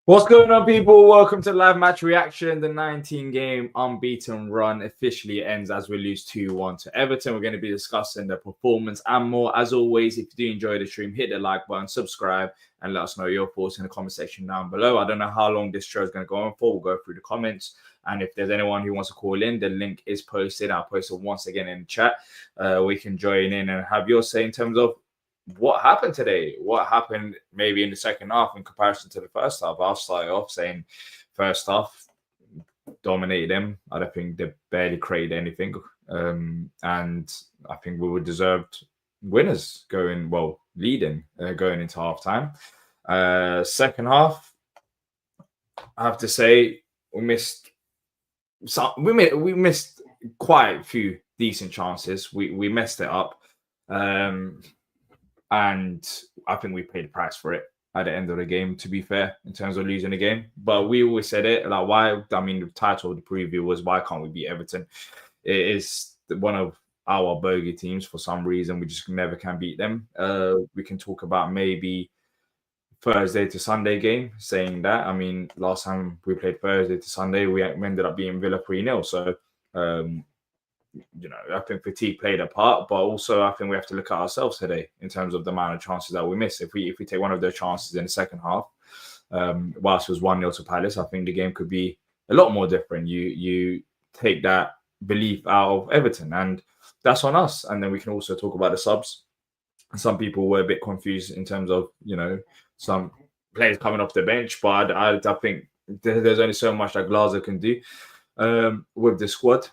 What's going on, people? Welcome to live match reaction. The 19-game unbeaten run officially ends as we lose 2-1 to Everton. We're going to be discussing the performance and more. As always, if you do enjoy the stream, hit the like button, subscribe, and let us know your thoughts in the comment section down below. I don't know how long this show is going to go on for. We'll go through the comments. And if there's anyone who wants to call in, the link is posted. I'll post it once again in the chat. We can join in and have your say in terms of what happened today? What happened maybe in the second half in comparison to the first half? I'll start off saying first half dominated them. I don't think they barely created anything. And I think we were deserved winners leading going into halftime. Second half, I have to say we missed quite a few decent chances. We messed it up. And I think we paid the price for it at the end of the game, to be fair, in terms of losing the game. But we always said it, like, why? I mean, the title of the preview was, why can't we beat Everton? It is one of our bogey teams for some reason. We just never can beat them. We can talk about maybe Thursday to Sunday game, saying that. I mean, last time we played Thursday to Sunday, we ended up beating Villa 3-0. So, I think fatigue played a part, but also I think we have to look at ourselves today in terms of the amount of chances that we miss. If we take one of those chances in the second half, whilst it was 1-0 to Palace, I think the game could be a lot more different. You take that belief out of Everton, and that's on us. And then we can also talk about the subs. Some people were a bit confused in terms of, some players coming off the bench, but I think there's only so much that Glazer can do with the squad.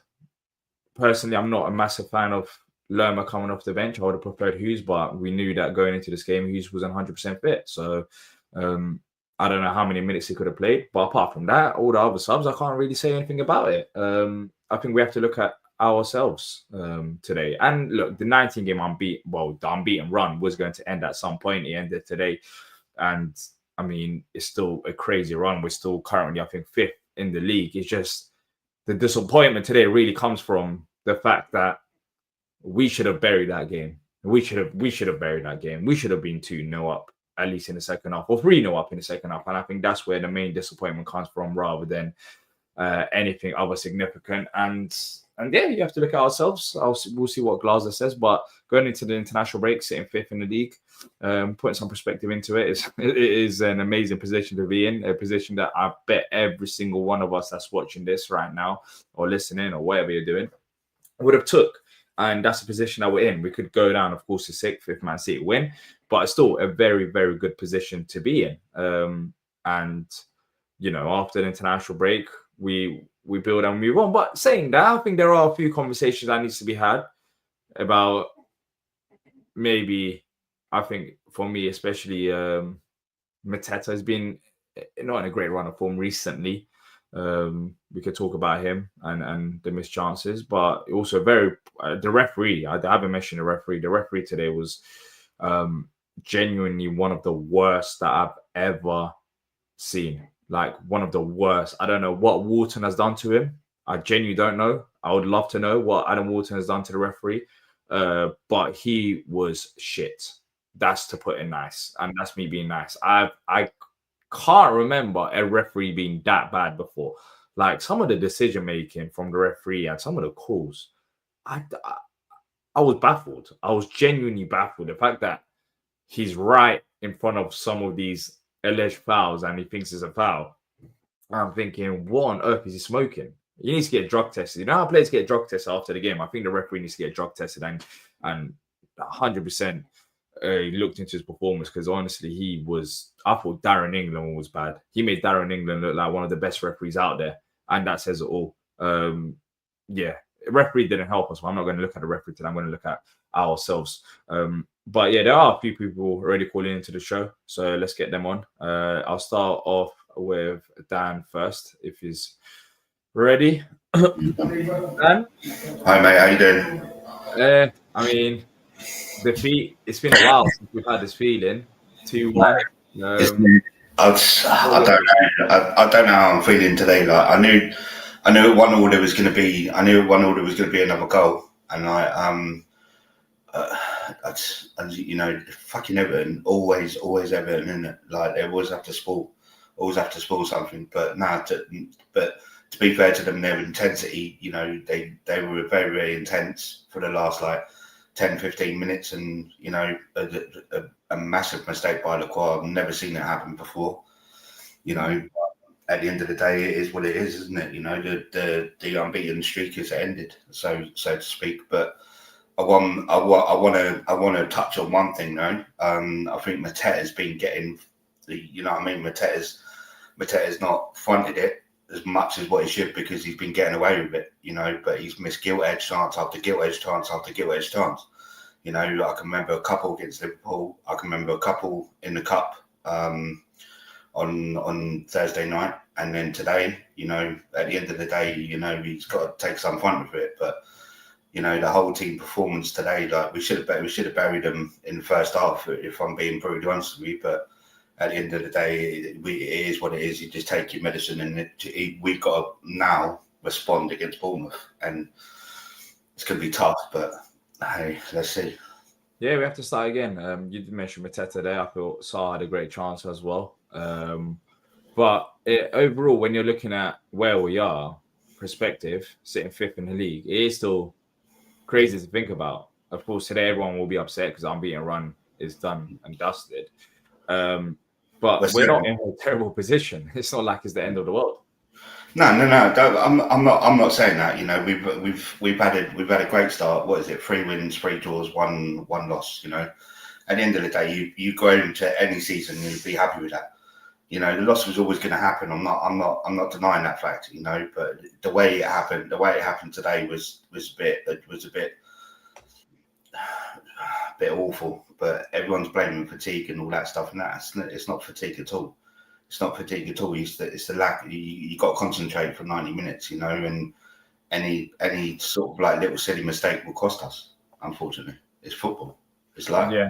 Personally, I'm not a massive fan of Lerma coming off the bench. I would have preferred Hughes, but we knew that going into this game, Hughes was 100% fit. So I don't know how many minutes he could have played. But apart from that, all the other subs, I can't really say anything about it. I think we have to look at ourselves today. And look, the 19-game unbeaten run was going to end at some point. It ended today. And, I mean, it's still a crazy run. We're still currently, I think, 5th in the league. It's just the disappointment today really comes from the fact that we should have buried that game. We should have buried that game. We should have been 2-0 up, at least in the second half, or 3-0 up in the second half. And I think that's where the main disappointment comes from, rather than anything other significant. And yeah, you have to look at ourselves. We'll see what Glazer says. But going into the international break, sitting 5th in the league, putting some perspective into it is an amazing position to be in. A position that I bet every single one of us that's watching this right now, or listening, or whatever you're doing, would have took. And that's the position that we're in. We could go down, of course, to 6th if Man City win, but it's still a very, very good position to be in. And after the international break, we build and move on. But saying that, I think there are a few conversations that needs to be had about maybe, I think for me especially, Mateta has been not in a great run of form recently. We could talk about him and the missed chances, but also the referee. I haven't mentioned the referee. The referee today was genuinely one of the worst that I've ever seen. Like, one of the worst. I don't know what Wharton has done to him. I genuinely don't know. I would love to know what Adam Wharton has done to the referee. But he was shit. That's to put it nice. And that's me being nice. I can't remember a referee being that bad before. Like, some of the decision making from the referee and some of the calls, I was baffled. I was genuinely baffled. The fact that he's right in front of some of these alleged fouls and he thinks it's a foul. I'm thinking, what on earth is he smoking? He needs to get drug tested. You know how players get drug tested after the game? I think the referee needs to get drug tested and 100% looked into his performance, because honestly, I thought Darren England was bad. He made Darren England look like one of the best referees out there, and that says it all. Referee didn't help us. Well, I'm not going to look at the referee today. I'm going to look at ourselves. But yeah, there are a few people already calling into the show, so let's get them on. I'll start off with Dan first, if he's ready. Dan? Hi mate, how you doing? I mean, defeat. It's been a while since we've had this feeling. 2-1. I don't know. I don't know how I'm feeling today. Like, I knew 1-1 was going to be. I knew 1-1 was going to be another goal, and fucking Everton, always Everton, isn't it? Like, they always have to spoil always have to spoil something. But but to be fair to them, their intensity, they were very, very intense for the last 10, 15 minutes, and a massive mistake by Lacroix. I've never seen it happen before. At the end of the day, it is what it is, isn't it? The unbeaten streak is ended, so to speak. But I want to touch on one thing though. I think Mateta's been getting, Mateta's not fronted it as much as what he should, because he's been getting away with it, but he's missed gilt-edged chance after gilt-edged chance after gilt-edged chance. I can remember a couple against Liverpool. I can remember a couple in the cup on Thursday night, and then today. At the end of the day, he's got to take some front of it. But the whole team performance today, we should have buried them in the first half, if I'm being brutally honest with you. But at the end of the day, it is what it is. You just take your medicine, and we've got to now respond against Bournemouth, and it's going to be tough. But hey, let's see. Yeah, we have to start again. You did mention Mateta there. I thought Salah had a great chance as well. But overall, when you're looking at where we are, perspective, sitting fifth in the league, it is still crazy to think about. Of course, today everyone will be upset because our unbeaten run is done and dusted. But we're not in a terrible position. It's not like it's the end of the world. No. I'm not saying that. We've had a great start. What is it? 3 wins, 3 draws, one loss. At the end of the day, you go into any season, you'd be happy with that. The loss was always going to happen. I'm not denying that fact. But the way it happened today was a bit awful. But everyone's blaming fatigue and all that stuff, and it's not fatigue at all. It's not fatigue at all. It's the lack. You got to concentrate for 90 minutes, and any sort of little silly mistake will cost us. Unfortunately, it's football. It's life. Yeah,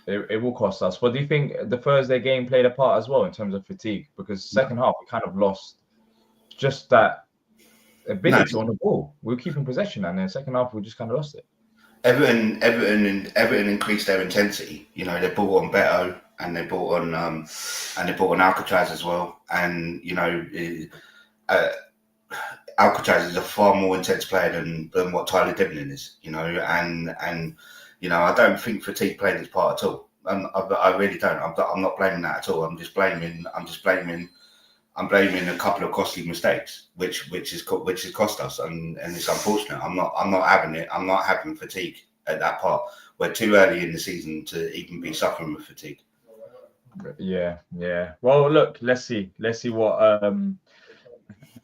it will cost us. But do you think the Thursday game played a part as well in terms of fatigue? Because second half we kind of lost just that ability on the ball. We were keeping possession, and then second half we just kind of lost it. Everton increased their intensity. They brought on Beto, and they brought on Alcatraz as well. And Alcatraz is a far more intense player than what Tyler Devlin is. And I don't think fatigue played its part at all. I really don't. I'm not blaming that at all. I'm blaming a couple of costly mistakes, which has cost us, and it's unfortunate. I'm not having it. I'm not having fatigue at that part. We're too early in the season to even be suffering with fatigue. Yeah. Well, look, let's see what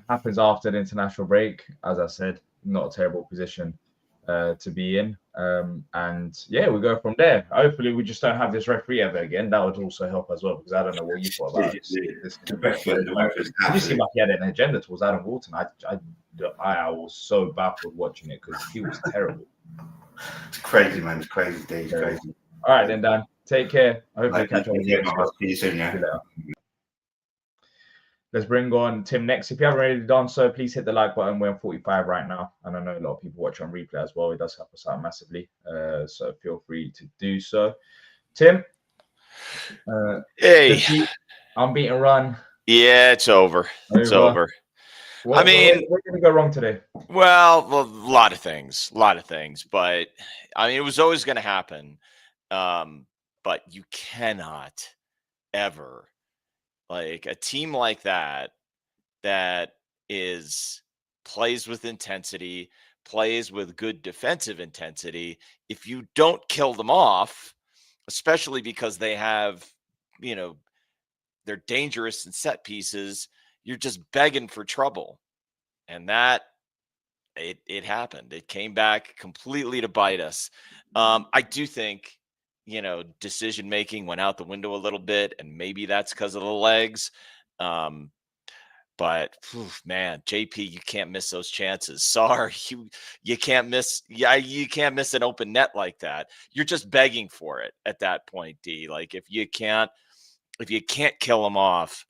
happens after the international break. As I said, not a terrible position to be in, and yeah, we go from there. Hopefully, we just don't have this referee ever again. That would also help as well, because I don't know what you thought about it. It just seemed like he had an agenda towards Adam Walton. I was so baffled watching it because he was terrible. It's crazy, man. It's crazy, Dave. It's crazy. All right, then, Dan. Take care. I hope you catch up with you. See you soon, yeah. Let's bring on Tim next. If you haven't already done so, please hit the like button. We're on 45 right now, and I know a lot of people watch on replay as well. It does help us out massively, so feel free to do so. Tim, hey, unbeaten run. Yeah, it's over. It's over. What did go wrong today? Well, a lot of things, but I mean, it was always going to happen. But you cannot ever, like a team like that plays with intensity, plays with good defensive intensity. If you don't kill them off, especially because they have, they're dangerous in set pieces, you're just begging for trouble. And that it happened. It came back completely to bite us. I do think, decision making went out the window a little bit, and maybe that's because of the legs. But man, JP, you can't miss those chances. Sorry, you can't miss. Yeah, you can't miss an open net like that. You're just begging for it at that point, D. Like if you can't kill them off,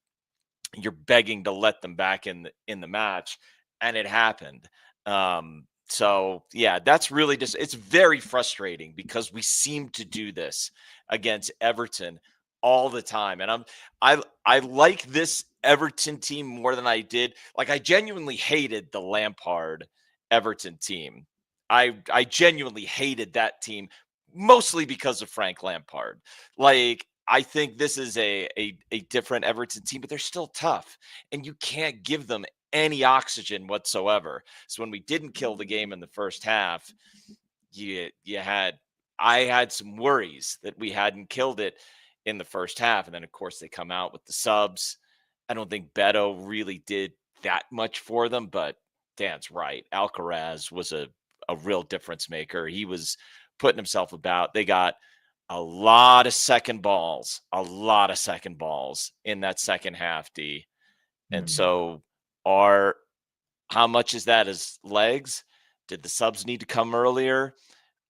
you're begging to let them back in the match, and it happened. So yeah, that's really just, it's very frustrating because we seem to do this against Everton all the time. And I like this Everton team more than I did. Like, I genuinely hated the Lampard Everton team. I genuinely hated that team mostly because of Frank Lampard. Like, I think this is a different Everton team, but they're still tough, and you can't give them any oxygen whatsoever. So when we didn't kill the game in the first half, I had some worries that we hadn't killed it in the first half. And then, of course, they come out with the subs. I don't think Beto really did that much for them, but Dan's right. Alcaraz was a real difference maker. He was putting himself about. They got a lot of second balls in that second half, D. And so how much is that as legs? Did the subs need to come earlier?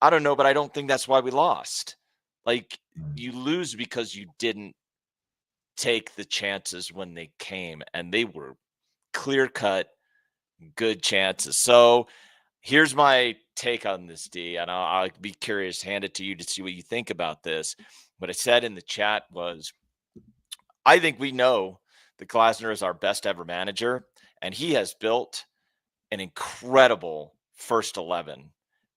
I don't know, but I don't think that's why we lost. Like, you lose because you didn't take the chances when they came, and they were clear-cut good chances. So here's my take on this, D, and I'll be curious, hand it to you to see what you think about this. What I said in the chat was, I think we know that Glasner is our best ever manager, and he has built an incredible first 11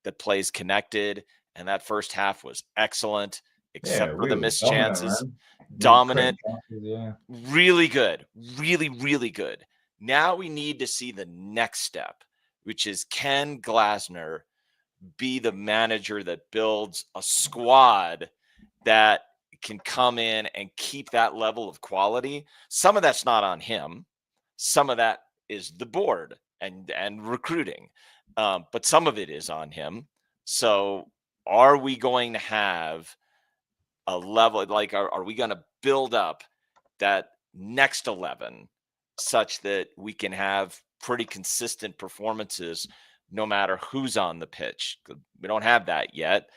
that plays connected, and that first half was excellent, except for the missed chances. Dominant, really good, really, really good. Now we need to see the next step, which is, can Glasner be the manager that builds a squad that can come in and keep that level of quality? Some of that's not on him. Some of that is the board and recruiting. But some of it is on him. So are we going to have a level, like, are we going to build up that next 11 such that we can have pretty consistent performances no matter who's on the pitch? We don't have that yet.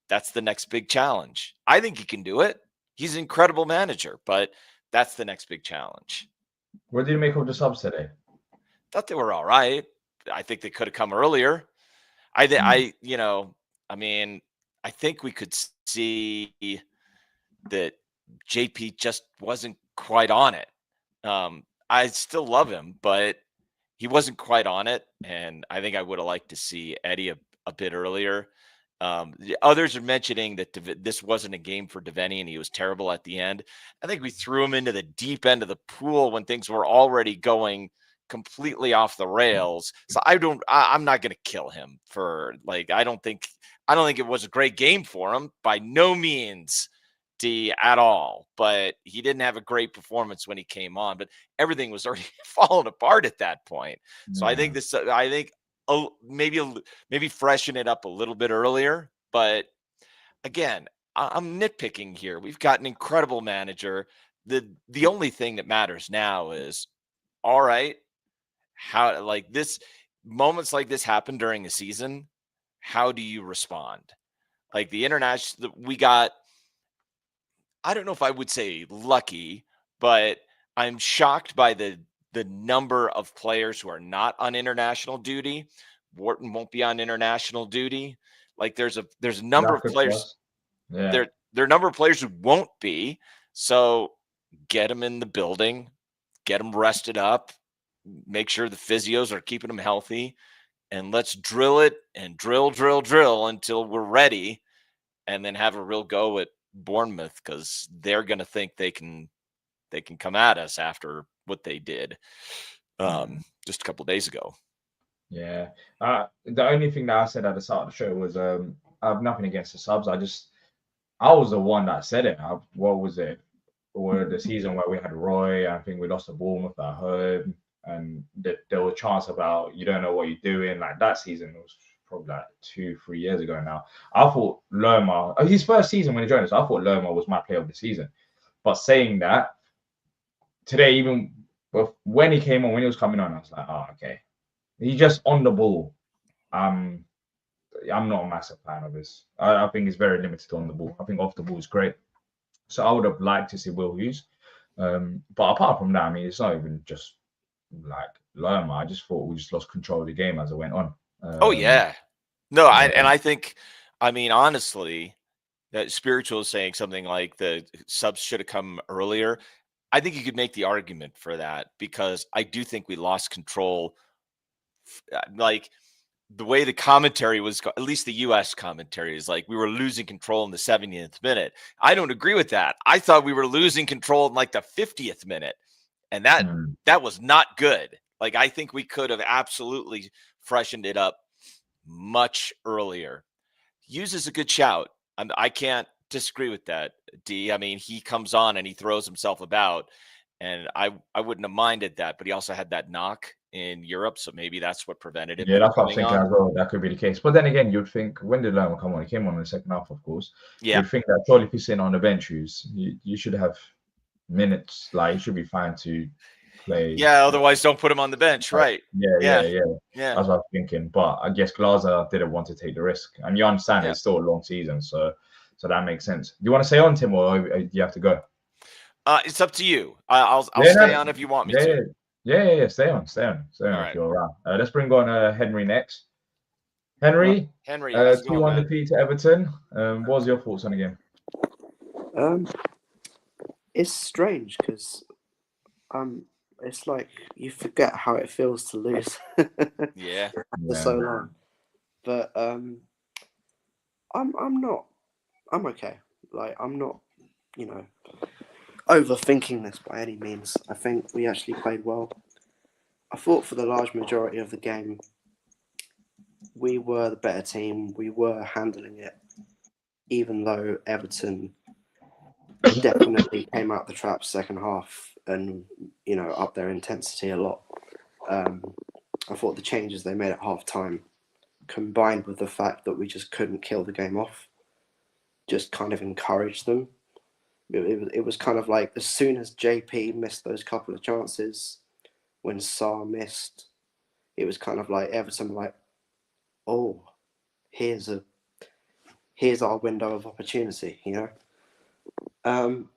That's the next big challenge. I think he can do it. He's an incredible manager, but that's the next big challenge. What did you make of the subs today? Thought they were all right. I think they could have come earlier. I think we could see that JP just wasn't quite on it. I still love him, but he wasn't quite on it. And I think I would have liked to see Eddie a bit earlier. The others are mentioning that this wasn't a game for Devaney and he was terrible at the end. I think we threw him into the deep end of the pool when things were already going completely off the rails. So I'm not going to kill him for, like, I don't think it was a great game for him by no means, D, at all, but he didn't have a great performance when he came on, but everything was already falling apart at that point. So I think maybe freshen it up a little bit earlier, but again, I'm nitpicking here. We've got an incredible manager. The only thing that matters now is, all right, how, like, this, moments like this happen during the season, how do you respond? Like the international, we got, I don't know if I would say lucky, but I'm shocked by the number of players who are not on international duty. Wharton won't be on international duty. Like there's a number of players. There are a number of players who won't be. So get them in the building, get them rested up, make sure the physios are keeping them healthy, and let's drill it and drill until we're ready, and then have a real go at Bournemouth, because they're going to think they can come at us after what they did just a couple of days ago. Yeah. The only thing that I said at the start of the show was I have nothing against the subs. I was the one that said it. What was it? Or the season where we had Roy, I think we lost to Bournemouth at home, and there was a chance about you don't know what you're doing. Like that season, it was probably like 2-3 years ago now. I thought Lerma, his first season when he joined us, I thought Lerma was my player of the season. But saying that, today, even when he came on, when he was coming on, I was like, oh, okay. He's just on the ball. I'm not a massive fan of this. I think he's very limited on the ball. I think off the ball is great. So I would have liked to see Will Hughes. But apart from that, I mean, it's not even just like Lerma. I just thought we just lost control of the game as it went on. Oh, yeah. No, I think, I mean, honestly, that Spiritual is saying something like the subs should have come earlier. I think you could make the argument for that because I do think we lost control. Like the way the commentary was, at least the U.S. commentary is like we were losing control in the 70th minute. I don't agree with that. I thought we were losing control in like the 50th minute, and that was not good. Like I think we could have absolutely freshened it up much earlier. Hughes is a good shout. I can't disagree with that, D. I mean, he comes on and he throws himself about, and I wouldn't have minded that, but he also had that knock in Europe, so maybe that's what prevented him Yeah, from that's what I'm coming thinking on. as well. That could be the case. But then again, you'd think when did Lerma come on? He came on in the second half, of course. Yeah, You'd think that surely if he's sitting on the bench, you should have minutes. Like you should be fine to play. yeah. Otherwise, don't put him on the bench, right? Yeah. Yeah. That's what I was thinking. But I guess Glazer didn't want to take the risk, and you understand Yeah. it's still a long season, so that makes sense. Do you want to stay on, Tim, or do you have to go? It's up to you. I'll stay on if you want me to. Yeah. Stay on All if right. you're around. Let's bring on Henry next. Henry, Henry, how's it going, 2-1 man? defeat to Everton. What was your thoughts on the game? It's strange because it's like you forget how it feels to lose. Yeah. For so long. But I'm okay. Like I'm not, overthinking this by any means. I think we actually played well. I thought for the large majority of the game we were the better team. We were handling it, even though Everton definitely came out the trap second half and upped their intensity a lot. I thought the changes they made at half time, combined with the fact that we just couldn't kill the game off, just kind of encouraged them. It was kind of like as soon as JP missed those couple of chances, when Sarr missed, it was kind of like Everton were like, oh, here's our window of opportunity, And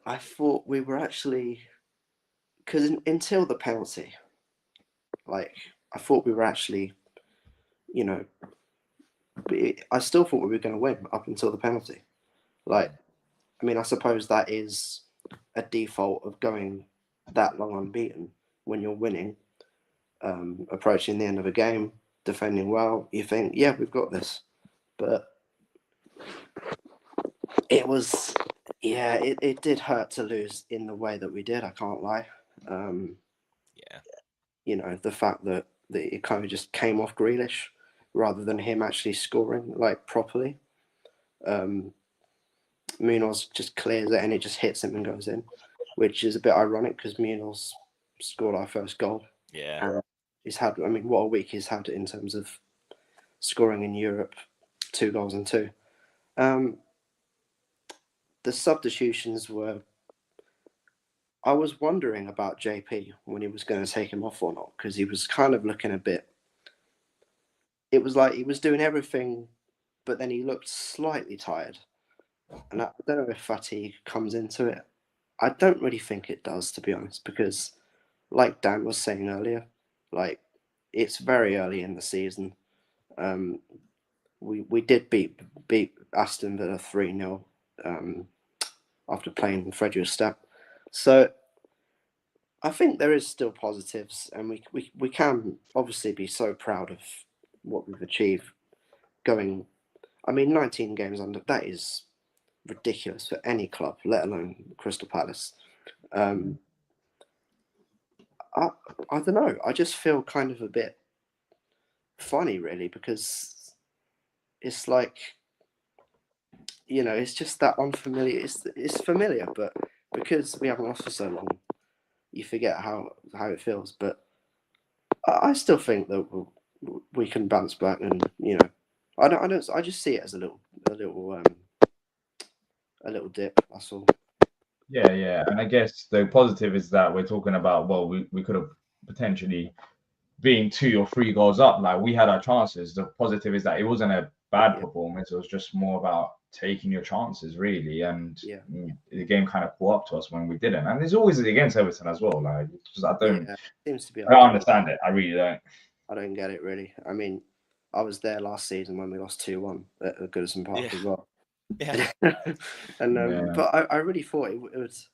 I thought we were actually, because until the penalty, like I thought we were actually, I still thought we were going to win up until the penalty. Like, I mean, I suppose that is a default of going that long unbeaten when you're winning, approaching the end of a game, defending well. You think, yeah, we've got this, but it was, it did hurt to lose in the way that we did. I can't lie. The fact that it kind of just came off Grealish rather than him actually scoring like properly. Munoz just clears it and it just hits him and goes in, which is a bit ironic because Munoz scored our first goal. Yeah. He's had, what a week he's had in terms of scoring in Europe, 2 goals and 2. The substitutions were, I was wondering about JP when he was going to take him off or not, because he was kind of looking a bit, it was like he was doing everything, but then he looked slightly tired. And I don't know if fatigue comes into it. I don't really think it does, to be honest, because like Dan was saying earlier, like it's very early in the season. We did beat Aston Villa 3-0 after playing Frederick Step. So I think there is still positives, and we can obviously be so proud of what we've achieved going. 19 games under, that is ridiculous for any club, let alone Crystal Palace. I don't know. I just feel kind of a bit funny, really, because it's like, it's just that unfamiliar. It's familiar, but because we haven't lost for so long, you forget how it feels. But I still think that we can bounce back, and I don't. I just see it as a little dip. That's all. Yeah. And I guess the positive is that we're talking about, well, we could have potentially been 2 or 3 goals up. Like we had our chances. The positive is that it wasn't a bad performance. It was just more about taking your chances, really. And the game kind of caught up to us when we didn't. And it's always against Everton as well. Like I don't seems to be. I don't understand it. I really don't. I don't get it, really. I was there last season when we lost 2-1 at Goodison Park as well. Yeah. And but I really thought it was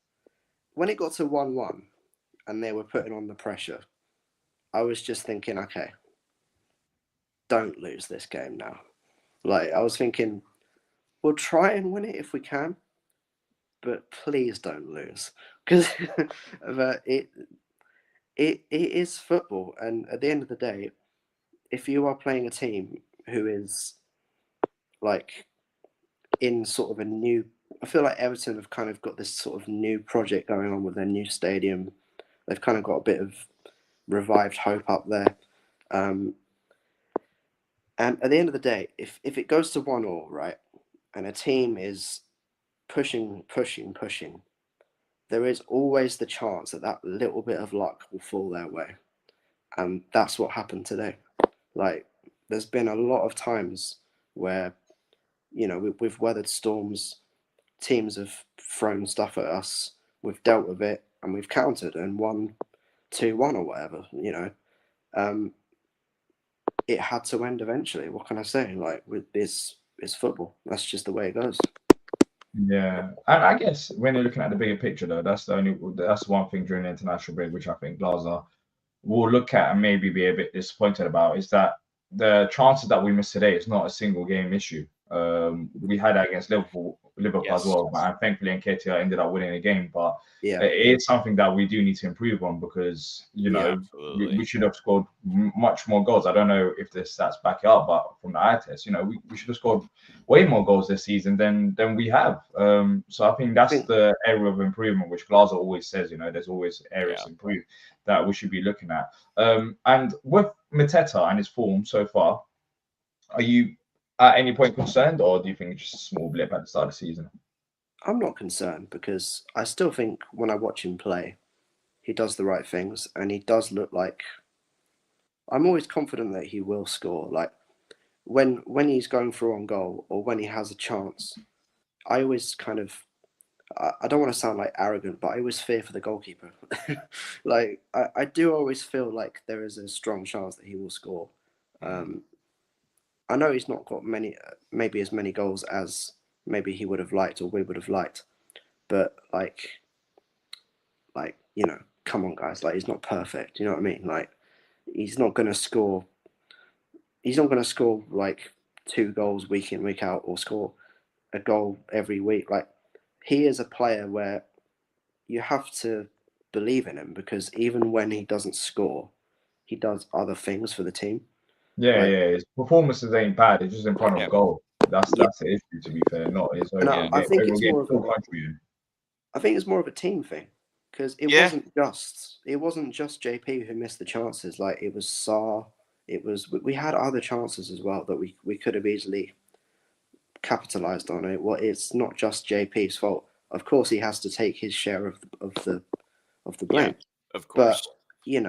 when it got to 1-1 and they were putting on the pressure. I was just thinking, okay, don't lose this game now. Like I was thinking, we'll try and win it if we can, but please don't lose because it is football, and at the end of the day, if you are playing a team who is like in sort of a new, I feel like Everton have kind of got this sort of new project going on with their new stadium. They've kind of got a bit of revived hope up there. And at the end of the day, if it goes to 1-1, right, and a team is pushing, there is always the chance that little bit of luck will fall their way. And that's what happened today. Like, there's been a lot of times where, you know, we've weathered storms, teams have thrown stuff at us, we've dealt with it, and we've countered and won 2-1 or whatever, you know. It had to end eventually. What can I say? Like, with this, it's football. That's just the way it goes. Yeah, and I guess when you're looking at the bigger picture, though, that's one thing during the international break, which I think Glazer will look at and maybe be a bit disappointed about, is that the chances that we missed today is not a single game issue. We had that against Liverpool as well, and thankfully Nketiah ended up winning the game. But Yeah, it is something that we do need to improve on because we should have scored much more goals. I don't know if the stats back it up, but from the eye test, we should have scored way more goals this season than we have. So I think that's the area of improvement, which Glazer always says. There's always areas to improve that we should be looking at. And with Mateta and his form so far, are you at any point concerned, or do you think it's just a small blip at the start of the season? I'm not concerned because I still think when I watch him play, he does the right things and he does look like. I'm always confident that he will score. Like when he's going through on goal or when he has a chance, I always kind of. I don't want to sound like arrogant, but I always fear for the goalkeeper. Like I do always feel like there is a strong chance that he will score. I know he's not got maybe as many goals as maybe he would have liked or we would have liked, but like come on, guys, like he's not perfect. You know what I mean? Like he's not going to score. He's not going to score like 2 goals week in week out or score a goal every week. Like he is a player where you have to believe in him because even when he doesn't score, he does other things for the team. Yeah, his performances ain't bad. It's just in front of goal. That's the issue, to be fair. Not his overall game. I think it's more of a team thing because it wasn't just JP who missed the chances. Like it was Sarr. We had other chances as well that we could have easily capitalized on it. Well, it's not just JP's fault. Of course, he has to take his share of the blame. Yeah, of course. But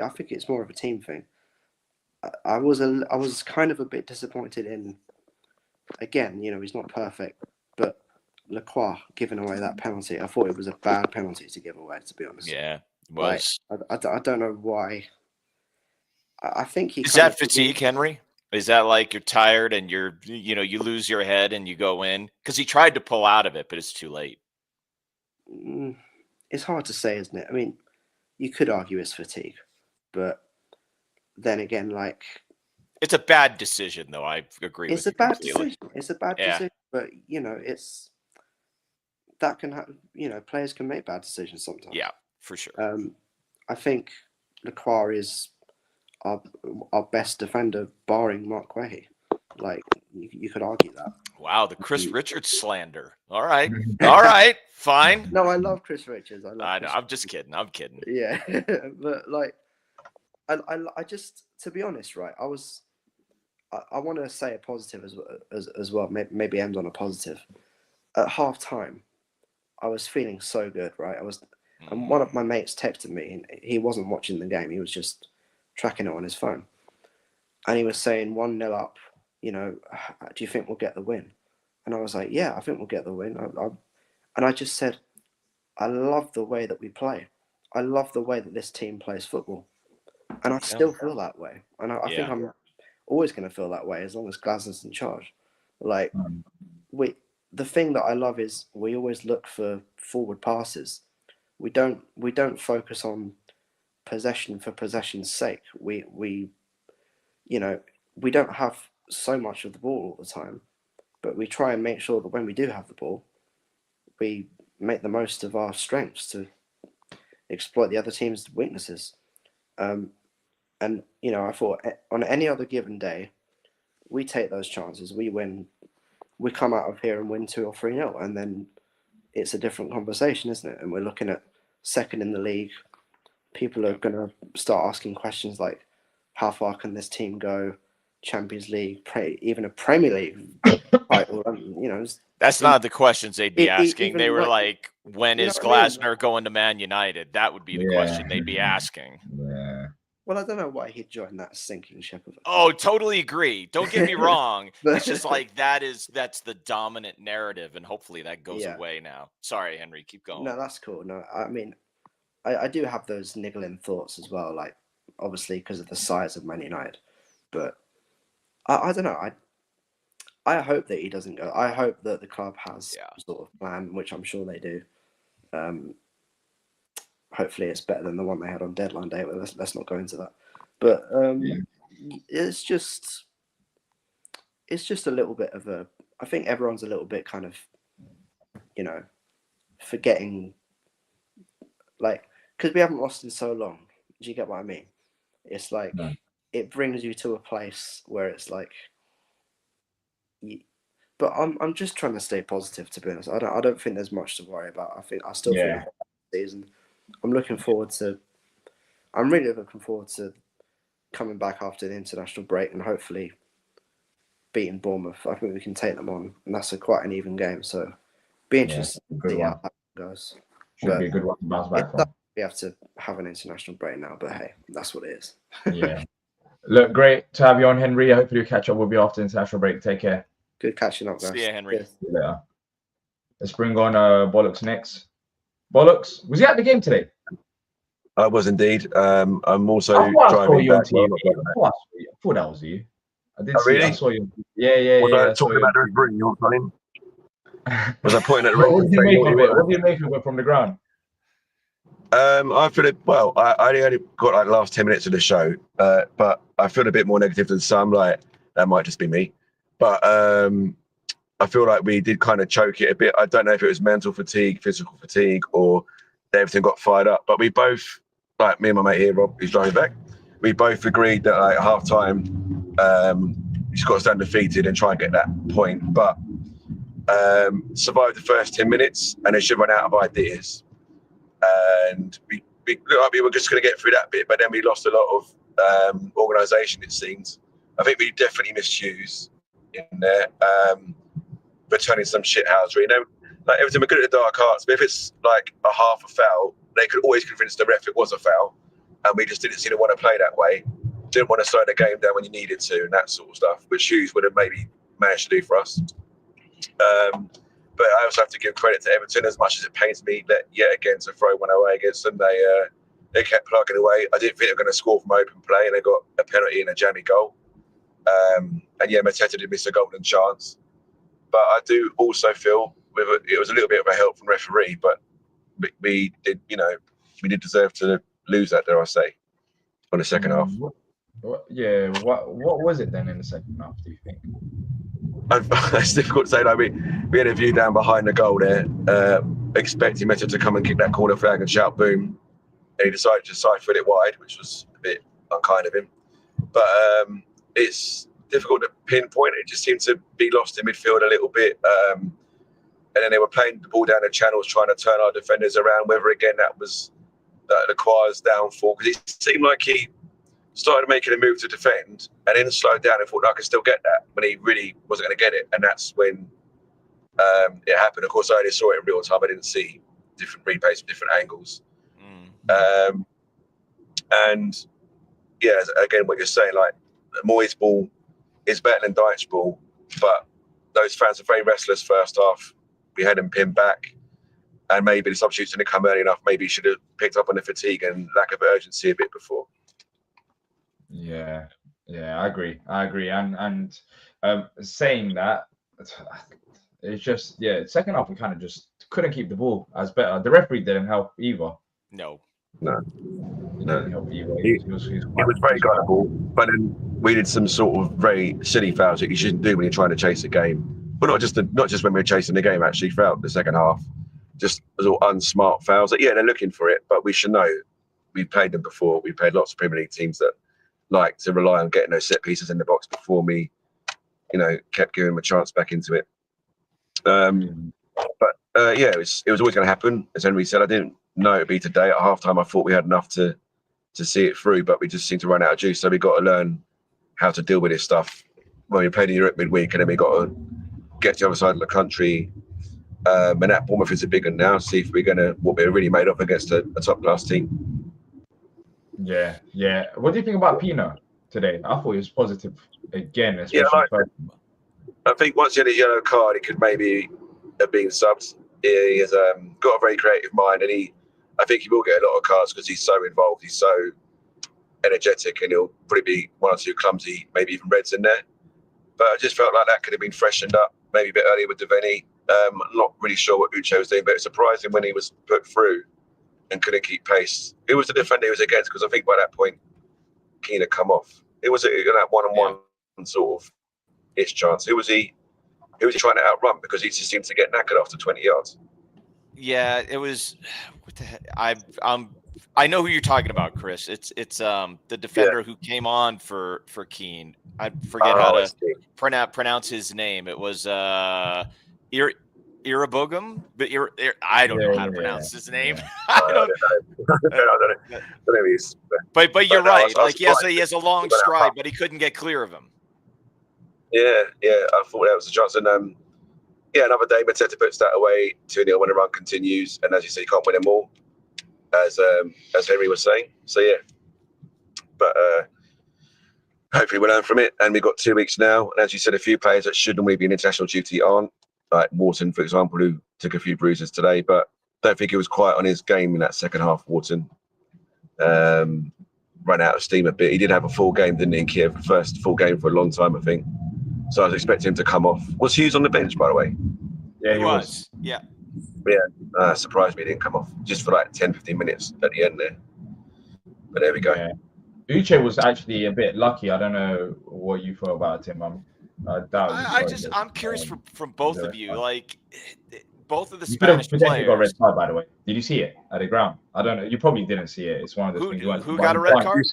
I think it's more of a team thing. I was kind of a bit disappointed in. Again, he's not perfect, but Lacroix giving away that penalty. I thought it was a bad penalty to give away. To be honest. Yeah, it was. Like, I don't know why. I think he is that fatigue, Henry? Is that like you're tired and you lose your head and you go in? Because he tried to pull out of it, but it's too late. It's hard to say, isn't it? I mean, you could argue it's fatigue, but then again, like it's a bad decision, though. I agree. It's a bad decision. It's a bad decision, but it's that can happen. Players can make bad decisions sometimes. Yeah, for sure. I think Lacroix is our best defender, barring Mark Guehi. Like you could argue that. Wow, the Chris Richards slander. All right, all right, fine. No, I love Chris Richards. I know. I'm just kidding. I'm kidding. Yeah, but like, I just, to be honest, right? I want to say a positive as well. Maybe end on a positive. At half time, I was feeling so good, right? And one of my mates texted me, and he wasn't watching the game. He was just tracking it on his phone, and he was saying 1-0 up. Do you think we'll get the win? And I was like, yeah, I think we'll get the win. And I just said, I love the way that we play. I love the way that this team plays football, and I still feel that way. And I think always going to feel that way as long as Glasner's in charge. Like Mm. the thing that I love is we always look for forward passes. We don't focus on possession for possession's sake. We we don't have so much of the ball all the time, but we try and make sure that when we do have the ball, we make the most of our strengths to exploit the other team's weaknesses. And I thought on any other given day, we take those chances, we win, we come out of here and win 2 or 3-0, and then it's a different conversation, isn't it? And we're looking at second in the league. People are going to start asking questions like, how far can this team go? Champions League, even a Premier League title. That's not the questions they'd be asking. They were like, when is Glasner going to Man United? That would be the question they'd be asking. Yeah. Well, I don't know why he'd join that sinking ship of it. Oh, totally agree. Don't get me wrong. It's just like that's the dominant narrative, and hopefully that goes away now. Sorry, Henry, keep going. No, that's cool. No, I mean, I do have those niggling thoughts as well, like obviously because of the size of Man United, but I don't know. I hope that he doesn't go. I hope that the club has some sort of plan, which I'm sure they do. Hopefully, it's better than the one they had on deadline day. But let's not go into that. But it's just a little bit of a. I think everyone's a little bit kind of, forgetting, like, because we haven't lost in so long. Do you get what I mean? It's like it brings you to a place where it's like. But I'm just trying to stay positive, to be honest. I don't think there's much to worry about. I still think season. I'm really looking forward to coming back after the international break and hopefully beating Bournemouth. I think we can take them on, and that's quite an even game. So be interested to see how that goes. Should be a good one to bounce back from. We have to have an international break now, but hey, that's what it is. Yeah. Look, great to have you on, Henry. Hopefully we'll catch up with you after the international break. Take care. Good catching up, guys. See ya, Henry. See you later. Let's bring on Bollocks next. Bollocks, was he at the game today? I was indeed. I'm also driving back. I thought that was you. I did see. Really? I saw you. Yeah. Was I talking about the referee? You were running? Was I pointing at the referee? What did you make of it from the ground? I feel it. Well, I only got like the last 10 minutes of the show, but I feel a bit more negative than some. Like that might just be me, but I feel like we did kind of choke it a bit. I don't know if it was mental fatigue, physical fatigue, or everything got fired up. But we both, like me and my mate here, Rob, who's driving back, we both agreed that like half time, you just got to stand defeated and try and get that point. But survived the first 10 minutes and then should run out of ideas. And we looked like we were just going to get through that bit, but then we lost a lot of organisation, it seems. I think we definitely missed Hughes in there. Returning some shithousery. Like Everton were good at the dark arts, but if it's like a half a foul, they could always convince the ref it was a foul, and we just didn't seem to want to play that way. Didn't want to slow the game down when you needed to, and that sort of stuff, which Hughes would have maybe managed to do for us. But I also have to give credit to Everton, as much as it pains me that yet again to throw one away against them, they kept plugging away. I didn't think they were going to score from open play, and they got a penalty and a jammy goal. And yeah, Mateta did miss a golden chance. But I do also feel it was a little bit of a help from referee, but we did deserve to lose that, dare I say, on the second half. What was it then in the second half, do you think? It's difficult to say. Like we had a view down behind the goal there, expecting Meta to come and kick that corner flag and shout boom, and he decided to siphon it wide, which was a bit unkind of him. But it's difficult to pinpoint. It just seemed to be lost in midfield a little bit, and then they were playing the ball down the channels, trying to turn our defenders around. Whether again that was the Choir's downfall, because it seemed like he started making a move to defend and then slowed down and thought, I can still get that, when he really wasn't going to get it. And that's when it happened. Of course, I only saw it in real time. I didn't see different replays from different angles. And yeah, again, what you're saying, like Moyes' ball is better than Dyche's ball, but those fans are very restless first half. We had him pinned back, and maybe the substitutes didn't come early enough. Maybe he should have picked up on the fatigue and lack of urgency a bit before. Yeah, Yeah, I agree. And saying that, it's just second half we kind of just couldn't keep the ball as better. The referee didn't help either. No. No, He no. didn't help either. He, He was it quite, was very gullible, but then we did some sort of very silly fouls that you shouldn't do when you're trying to chase a game. But not just when we were chasing the game, actually, throughout the second half. Just as all unsmart fouls. Like, yeah, they're looking for it, but we should know. We've played them before. We played lots of Premier League teams that like to rely on getting those set pieces in the box before we, kept giving them a chance back into it. It was always going to happen. As Henry said, I didn't know it'd be today. At halftime, I thought we had enough to see it through, but we just seemed to run out of juice. So we got to learn how to deal with this stuff. When we played in Europe midweek, and then we got to get to the other side of the country. And that Bournemouth is a big one now. See if we're going to what we're really made of against a top class team. Yeah. What do you think about Pino today? I thought he was positive again, especially. I think once he had his yellow card, he could maybe have been subbed. He has got a very creative mind, and I think he will get a lot of cards because he's so involved. He's so energetic, and he'll probably be one or two clumsy, maybe even reds in there. But I just felt like that could have been freshened up maybe a bit earlier with Devaney. I'm not really sure what Uche was doing, but it's surprising when he was put through and couldn't keep pace. It was the defender he was against, because I think by that point, Keane had come off. It was that one-on-one sort of ish chance. Who was he trying to outrun, because he just seemed to get knackered after 20 yards? Yeah, it was. What the heck? I know who you're talking about, Chris. It's the defender who came on for Keane. I forget how to pronounce his name. It was Irabogum, but I don't know how to pronounce his name. I don't know. But you're right. Like he has a long stride, but he couldn't get clear of him. Yeah. I thought that was a chance, and another day Mateta puts that away 2-0 when the run continues, and as you say, you can't win them all, as Henry was saying. So but hopefully we learn from it, and we've got 2 weeks now. And as you said, a few players that should normally be in international duty aren't, like Wharton, for example, who took a few bruises today, but don't think he was quite on his game in that second half. Wharton ran out of steam a bit. He did have a full game, didn't he, in Kiev? The first full game for a long time, I think. So I was expecting him to come off. Was Hughes on the bench, by the way? Yeah, he was. Yeah. Surprised me he didn't come off just for like 10-15 minutes at the end there. But there we go. Yeah. Uche was actually a bit lucky. I don't know what you thought about him. I'm curious from both of you. Like, both of the you Spanish players got a red card, by the way. Did you see it at the ground? I don't know. You probably didn't see it. It's one of those things. Who got a red card?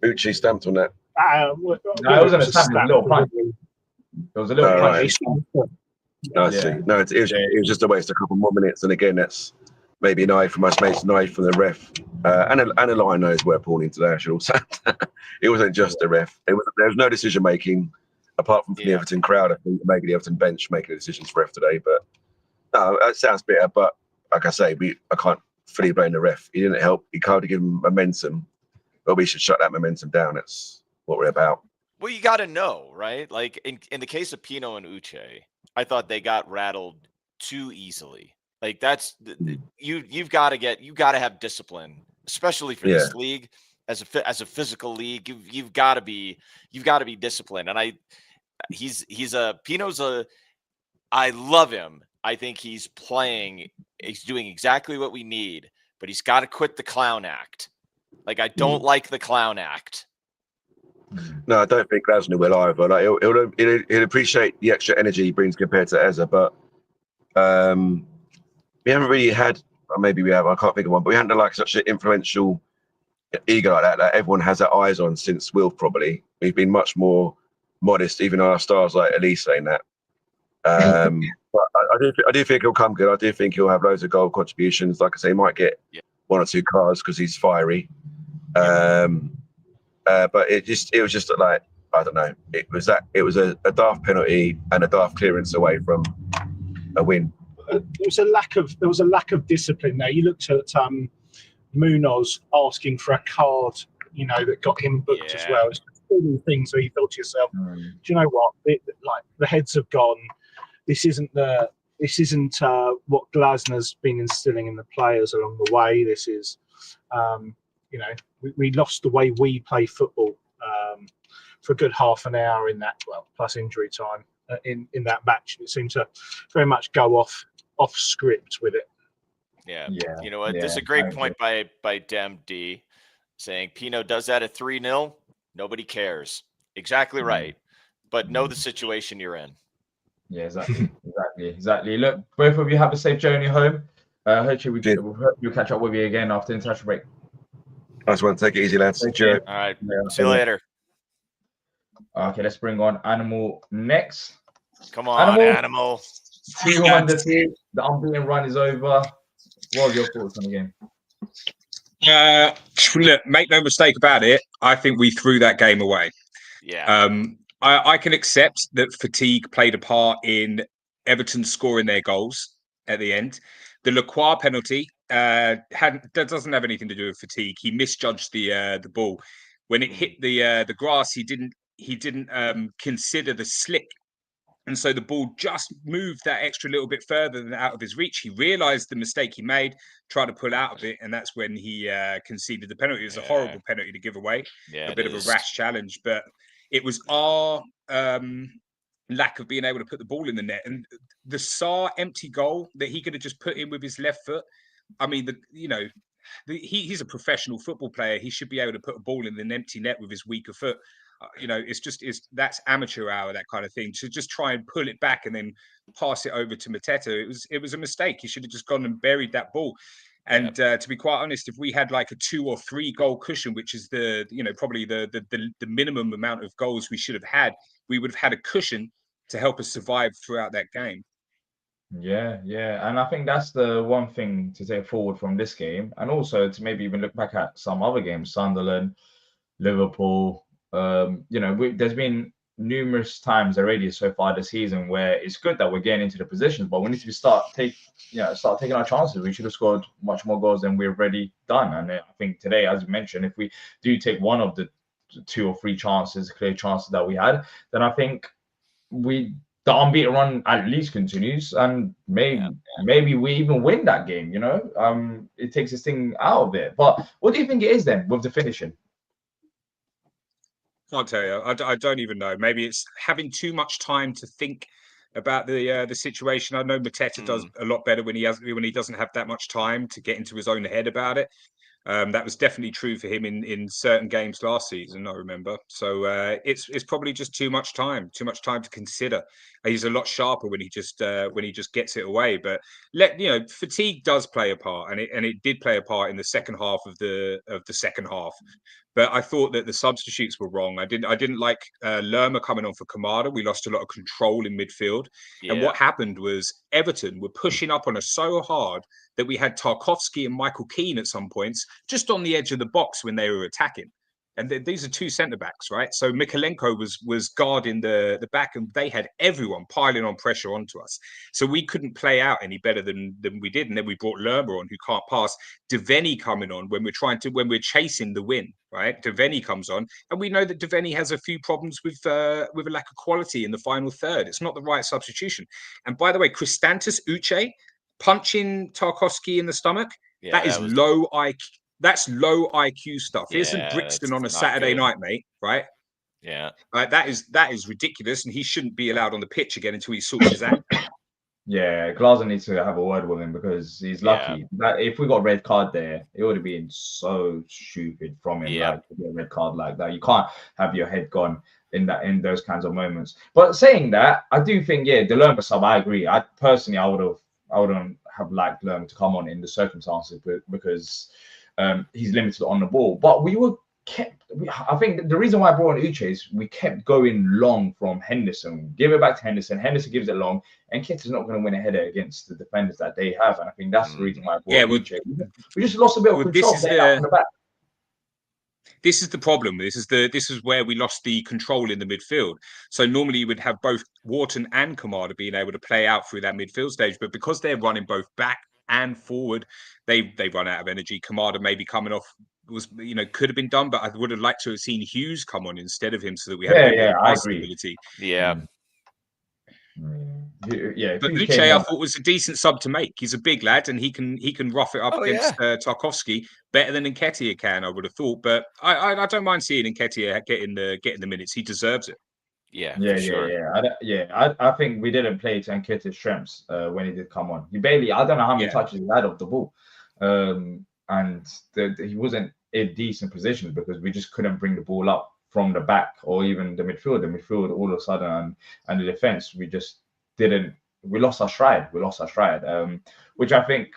Uche stamped on that. No, it wasn't a stamp. It was a little punch. It was a little punch. No, I see. No, it was just a waste of a couple more minutes. And again, that's maybe an eye from us, mates, an eye from the ref. And a line knows where Paul today, I should also. It wasn't just the ref. There was no decision making apart from the Everton crowd. I think maybe the Everton bench making the decisions for ref today. But no, that sounds bitter. But like I say, I can't fully blame the ref. He didn't help. He can't give him momentum. But we should shut that momentum down. That's what we're about. Well, you got to know, right? Like in the case of Pino and Uche, I thought they got rattled too easily. Like that's you've got to have discipline, especially for this league as a physical league. You've got to be disciplined. And Pino's I love him. I think he's doing exactly what we need, but he's got to quit the clown act. Like I don't like the clown act. No, I don't think Glasner will either. Like he'll appreciate the extra energy he brings compared to Eza, but we haven't really had, or maybe we have, I can't think of one, but we haven't had like such an influential ego like that everyone has their eyes on since Will probably. We've been much more modest, even our stars like Elise saying that. But I do think he'll come good. I do think he'll have loads of goal contributions. Like I say, he might get 1 or 2 cards because he's fiery. But it was just like, I don't know. It was a daft penalty and a daft clearance away from a win. There was a lack of discipline there. You looked at Munoz asking for a card, that got him booked as well. It's all these things where you thought to yourself, do you know what? Like the heads have gone. This isn't what Glasner's been instilling in the players along the way. This is, we lost the way we play football for a good half an hour in that, plus injury time in that match. It seemed to very much go off script with it. Yeah. Yeah. You know what? Yeah, This is a great point by Dem D saying Pino does that at 3-0. Nobody cares. Exactly right. But know the situation you're in. Yeah, exactly. Look, both of you have a safe journey home. Hopefully we'll catch up with you again after the international break. Nice one. Take it easy, lads. Cheers. All right. See you later. Okay, let's bring on Animal next. Come on, Animal. 202. The unbeaten run is over. What are your thoughts on the game? Look, make no mistake about it. I think we threw that game away. Yeah. I can accept that fatigue played a part in Everton scoring their goals at the end. The Lacroix penalty that doesn't have anything to do with fatigue. He misjudged the ball when it hit the grass. He didn't consider the slip. And so the ball just moved that extra little bit further than out of his reach. He realised the mistake he made, tried to pull out of it, and that's when he conceded the penalty. It was a horrible penalty to give away, a bit of a rash challenge. But it was our lack of being able to put the ball in the net. And the Sarr empty goal that he could have just put in with his left foot. I mean, he's a professional football player. He should be able to put a ball in an empty net with his weaker foot. That's amateur hour, that kind of thing. To just try and pull it back and then pass it over to Mateta, it was a mistake. He should have just gone and buried that ball. And to be quite honest, if we had like a 2 or 3 goal cushion, which is probably the minimum amount of goals we should have had, we would have had a cushion to help us survive throughout that game. Yeah, and I think that's the one thing to take forward from this game, and also to maybe even look back at some other games, Sunderland, Liverpool. There's been numerous times already so far this season where it's good that we're getting into the positions, but we need to start taking our chances. We should have scored much more goals than we've already done. And I think today, as you mentioned, if we do take one of the 2 or 3 clear chances that we had, then I think the unbeaten run at least continues, and maybe we even win that game. It takes this thing out of it. But what do you think it is then with the finishing? Can't tell you. I don't even know. Maybe it's having too much time to think about the situation. I know Mateta does a lot better when he doesn't have that much time to get into his own head about it. That was definitely true for him in certain games last season, I remember. So it's probably just too much time to consider. He's a lot sharper when he just gets it away. But fatigue does play a part, and it did play a part in the second half of the second half. But I thought that the substitutes were wrong. I didn't like Lerma coming on for Kamada. We lost a lot of control in midfield. Yeah. And what happened was Everton were pushing up on us so hard that we had Tarkowski and Michael Keane at some points just on the edge of the box when they were attacking. And these are 2 centre-backs, right? So Mikalenko was guarding the back, and they had everyone piling on pressure onto us. So we couldn't play out any better than we did. And then we brought Lerma on, who can't pass. Devaney coming on when we're chasing the win, right? Devaney comes on, and we know that Devaney has a few problems with a lack of quality in the final third. It's not the right substitution. And by the way, Kristantis Uche punching Tarkowski in the stomach, that is low IQ. That's low IQ stuff. Here's some Brixton on a Saturday night, mate. Right? Yeah. That is ridiculous, and he shouldn't be allowed on the pitch again until he sorts his act. Yeah, Glazer needs to have a word with him because he's lucky. That if we got a red card there, it would have been so stupid from him. Like to get a red card like that. You can't have your head gone in those kinds of moments. But saying that, I do think the Lerma sub. I agree. I wouldn't have liked Lerma to come on in the circumstances because he's limited on the ball. But I think the reason why I brought on Uche is we kept going long from Henderson. Give it back to Henderson. Henderson gives it long, and Kit is not going to win a header against the defenders that they have. And I think that's the reason why I brought Uche. We just lost a bit of control. This is the problem. This is where we lost the control in the midfield. So normally you would have both Wharton and Kamada being able to play out through that midfield stage, but because they're running both back and forward, they run out of energy. Kamada maybe coming off could have been done, but I would have liked to have seen Hughes come on instead of him so that we had a bit more passing ability. Yeah. Yeah, But who Uche, came I on? thought was a decent sub to make. He's a big lad, and he can rough it up against Tarkowski better than Nketiah can. I would have thought, but I don't mind seeing Nketiah getting the minutes. He deserves it. Yeah, Yeah, for sure. I think we didn't play to Nketiah's strengths when he did come on. He barely, I don't know how many touches he had off the ball, and he wasn't in decent positions because we just couldn't bring the ball up from the back or even the midfield. The midfield all of a sudden and the defense, we just didn't. We lost our stride. Which I think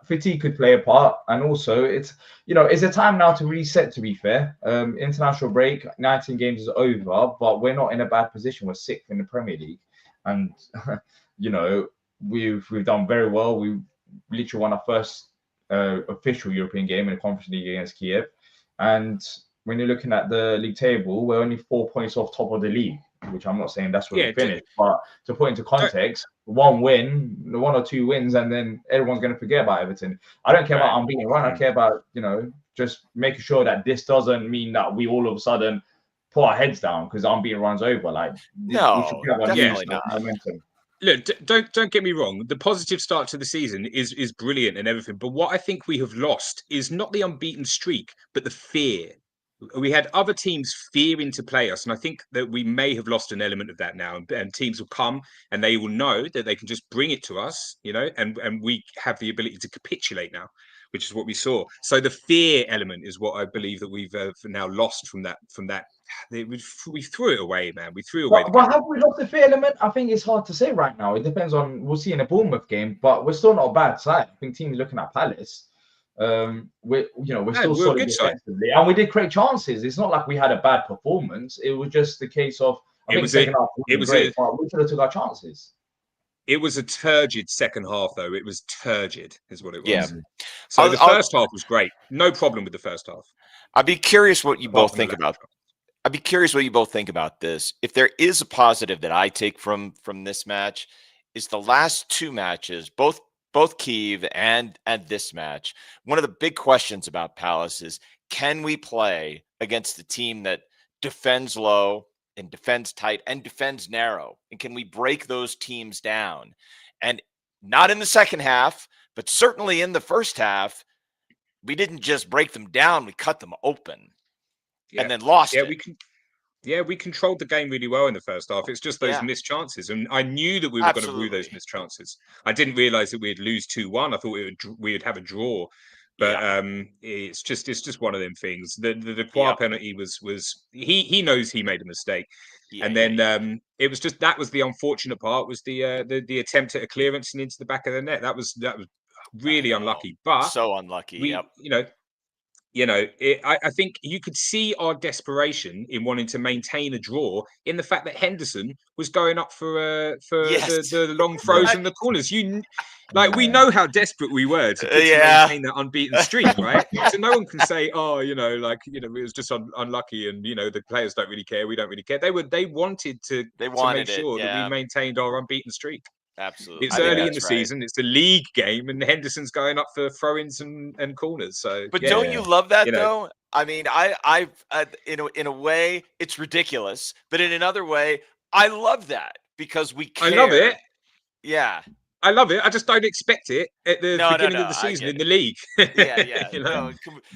fatigue could play a part, and also it's a time now to reset. To be fair, international break, 19 games is over, but we're not in a bad position. We're sixth in the Premier League, and we've done very well. We literally won our first official European game in the Conference League against Kiev, and when you're looking at the league table, we're only 4 points off top of the league, which I'm not saying that's where we finished, but to put into context, one or two wins, and then everyone's going to forget about Everton. I don't care about unbeaten run. I care about, just making sure that this doesn't mean that we all of a sudden put our heads down because unbeaten run's over. Like, no, we should have definitely not. Momentum. Look, don't get me wrong. The positive start to the season is brilliant and everything. But what I think we have lost is not the unbeaten streak, but the fear. We had other teams fearing to play us, and I think that we may have lost an element of that now. And teams will come and they will know that they can just bring it to us, and we have the ability to capitulate now, which is what we saw. So the fear element is what I believe that we've now lost from that. We threw it away, man. We threw away. But have we lost the fear element? I think it's hard to say right now. It depends on, we'll see in the Bournemouth game, but we're still not a bad side. I think teams looking at Palace. We're still solid defensively, and we did create chances. It's not like we had a bad performance. It was just the case of we should have took our chances. It was a turgid second half, though. It was turgid, is what it was. Yeah. So the first half was great. No problem with the first half. I'd be curious what you both think about. I'd be curious what you both think about this. If there is a positive that I take from this match, is the last two matches, both Kyiv and this match. One of the big questions about Palace is, can we play against a team that defends low and defends tight and defends narrow? And can we break those teams down? And not in the second half, but certainly in the first half, we didn't just break them down, we cut them open and then lost it. We controlled the game really well in the first half. It's just those missed chances. And I knew that we were going to rue those missed chances. I didn't realize that we'd lose 2-1. I thought we'd have a draw. But it's just one of them things. The Kwa penalty was he knows he made a mistake. And then it was just, that was the unfortunate part, was the attempt at a clearance and into the back of the net. That was really unlucky. But so unlucky. I think you could see our desperation in wanting to maintain a draw in the fact that Henderson was going up for the long throws and the corners. We know how desperate we were to maintain that unbeaten streak, right? So no one can say, it was just unlucky, and the players don't really care. We don't really care. They wanted to make sure that we maintained our unbeaten streak. Absolutely. It's early in the season. It's the league game, and Henderson's going up for throw-ins and corners. So, but don't you love that though? I mean, I've in a way, it's ridiculous, but in another way, I love that because we care. I love it. Yeah, I love it. I just don't expect it at the beginning of the season in the league.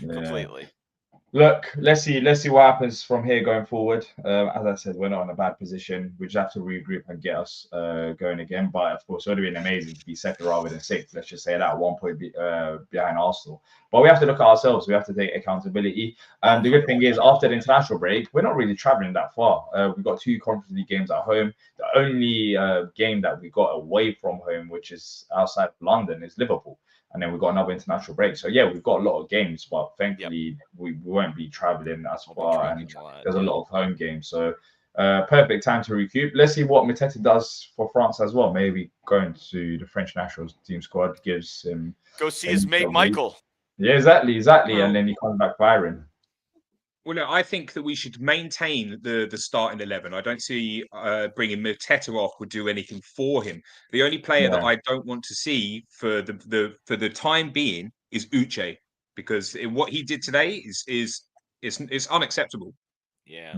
Completely. Look, let's see what happens from here going forward. As I said, we're not in a bad position. We just have to regroup and get us going again. But of course, it would have been amazing to be second rather than sixth. Let's just say that, 1 point behind Arsenal. But we have to look at ourselves. We have to take accountability. And the good thing is, after the international break, we're not really traveling that far. We've got 2 Conference League games at home. The only game that we got away from home, which is outside of London, is Liverpool. And then we've got another international break. So, we've got a lot of games, but thankfully we won't be traveling as far. And there's a lot of home games. So, perfect time to recoup. Let's see what Mateta does for France as well. Maybe going to the French national team squad gives him... Go see his mate, Michael. Yeah, exactly. And then he comes back firing. Well, no, I think that we should maintain the starting 11. I don't see bringing Mateta off would do anything for him. The only player that I don't want to see for the time being is Uche, because what he did today is unacceptable. Yeah.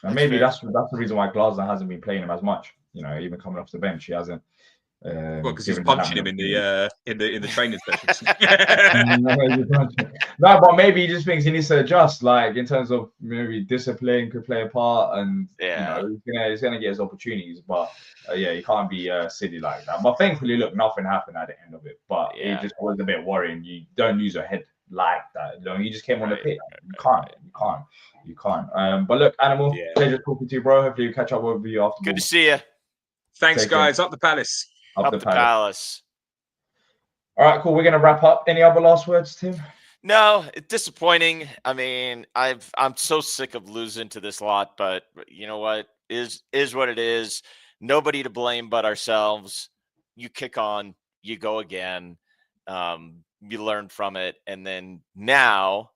And maybe that's the reason why Glasner hasn't been playing him as much. even coming off the bench, he hasn't. Well, because he's given punching him that in many the training sessions. No, but maybe he just thinks he needs to adjust, like in terms of maybe discipline could play a part, and he's gonna get his opportunities. But he can't be silly like that. But thankfully, look, nothing happened at the end of it. But it just was a bit worrying. You don't lose your head like that. You just came on the pitch. You can't. But look, Animal, pleasure talking to you, bro. Hopefully, we catch up with you after. Good to see you. Thanks, guys. Up the Palace. Up the Palace. All right, cool. We're gonna wrap up. Any other last words, Tim? No, it's disappointing. I mean, I'm so sick of losing to this lot, but you know what? Is what it is. Nobody to blame but ourselves. You kick on, you go again. You learn from it, and then now,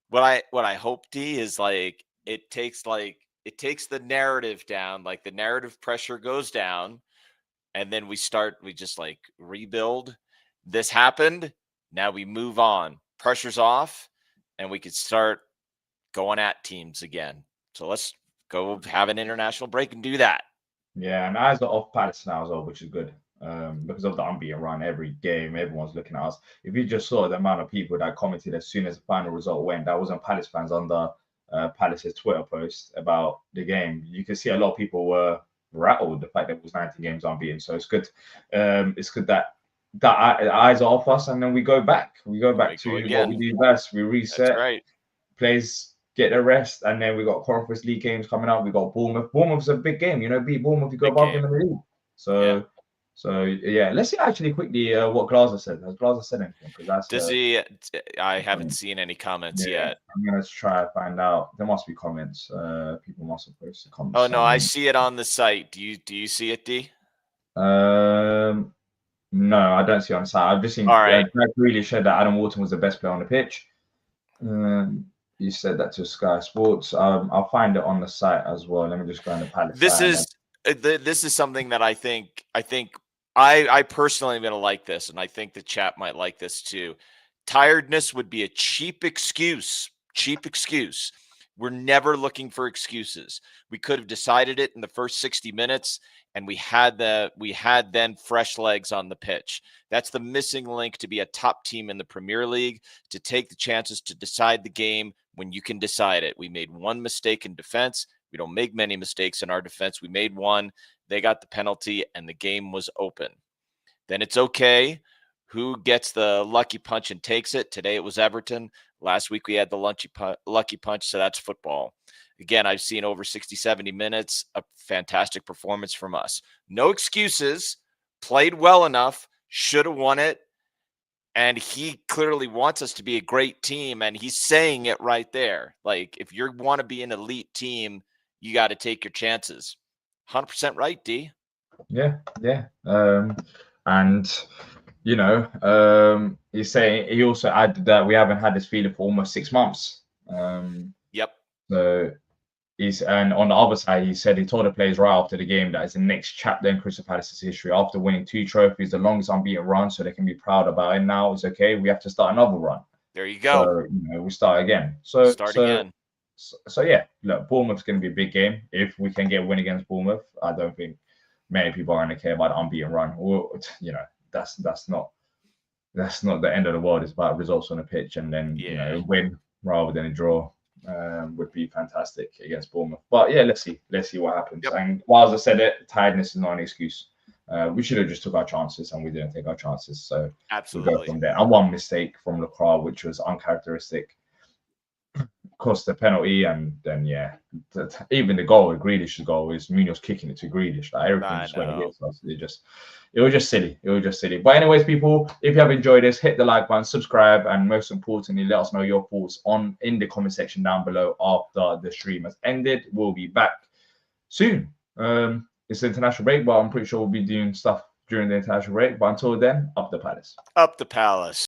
what I hope, D, is like it takes the narrative down, like the narrative pressure goes down, and then we just like rebuild. This happened. Now we move on. Pressure's off, and we could start going at teams again. So let's go have an international break and do that. Yeah, and eyes are off Palace now as well, which is good. Because of the unbeaten run, every game, everyone's looking at us. If you just saw the amount of people that commented as soon as the final result went, that wasn't Palace fans under Palace's Twitter post about the game. You can see a lot of people were rattled the fact that it was 19 games unbeaten. So it's good. It's good that eyes are off us, and then we go back. We go back to what we do best. We reset. That's right. Players get a rest, and then we got Conference League games coming up. We got Bournemouth. Bournemouth's a big game. Beat Bournemouth, you go above them in the league. So. So let's see actually quickly what Glazer said. Has Glazer said anything? Because that's does he? I haven't seen any comments yet. I'm gonna try to find out. There must be comments. People must have posted comments. Oh no, I see it on the site. Do you see it, D? No, I don't see it on the site. I've just seen. Greg really said that Adam Wharton was the best player on the pitch. He said that to Sky Sports. I'll find it on the site as well. Let me just go on the Palace. This is something that I think I personally am going to like this, and I think the chat might like this too. Tiredness would be a cheap excuse. We're never looking for excuses. We could have decided it in the first 60 minutes, and we had then fresh legs on the pitch. That's the missing link to be a top team in the Premier League, to take the chances to decide the game when you can decide it. We made one mistake in defense. We don't make many mistakes in our defense. We made one. They got the penalty, and the game was open. Then it's okay. Who gets the lucky punch and takes it? Today it was Everton. Last week we had the lucky punch, so that's football. Again, I've seen over 60, 70 minutes, a fantastic performance from us. No excuses. Played well enough. Should have won it. And he clearly wants us to be a great team, and he's saying it right there. Like, if you want to be an elite team, you got to take your chances. 100% right, D. Yeah. And he's saying, he also added that we haven't had this feeling for almost 6 months. Yep. So and on the other side, he said he told the players right after the game that it's the next chapter in Crystal Palace's history. After winning 2 trophies, the longest unbeaten run, so they can be proud about it. Now it's okay. We have to start another run. There you go. So, we start again. So again. So yeah, look, Bournemouth's going to be a big game. If we can get a win against Bournemouth, I don't think many people are going to care about the unbeaten run. Or, that's not the end of the world. It's about results on the pitch, and then win rather than a draw would be fantastic against Bournemouth. But yeah, let's see what happens. Yep. And while I said it, tiredness is not an excuse. We should have just took our chances, and we didn't take our chances. So absolutely, we go from there. And one mistake from Lacroix, which was uncharacteristic, cost the penalty, and then even the goal, Grealish's goal, is Munoz kicking it to Grealish. Like, everything just went against us. It was just silly. But anyways, people, if you have enjoyed this, hit the like button, subscribe, and most importantly, let us know your thoughts in the comment section down below after the stream has ended. We'll be back soon. It's the international break, but I'm pretty sure we'll be doing stuff during the international break. But until then, up the Palace. Up the Palace.